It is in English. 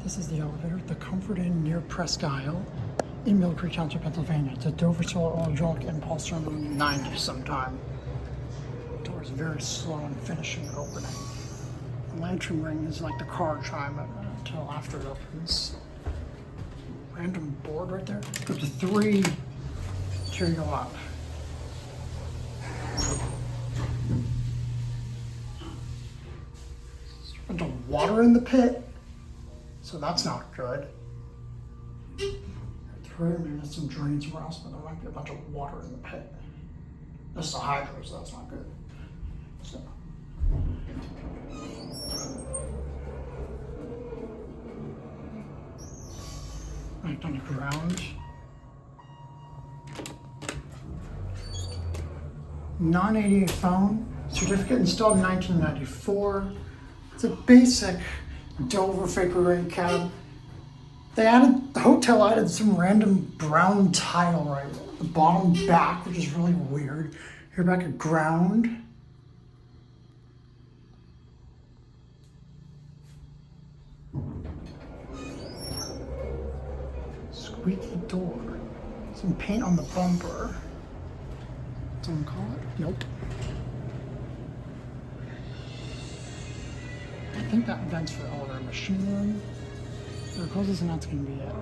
This is the elevator at the Comfort Inn near Presque Isle in Millcreek Township, Pennsylvania. It's a Dover Seelar Oildraulic impulse from the 90s sometime. The door is very slow in finishing and opening. The lantern ring is like the car chime until after it opens. Random board right there. Go up to 3 till you go up. There's a bunch of water in the pit, so that's not good. Maybe there's some drains somewhere else, but there might be a bunch of water in the pit. This is a hydro, so that's not good. So. Right on the ground. Non-88 phone. Certificate installed in 1994. It's a basic Dover Vapor Ring cab. The hotel added some random brown tile right at the bottom back, which is really weird. Here back at ground. Squeaky door. Some paint on the bumper. Someone call it? Nope. I think that vents for the elevator machine room. If it closes, and that's going to be it.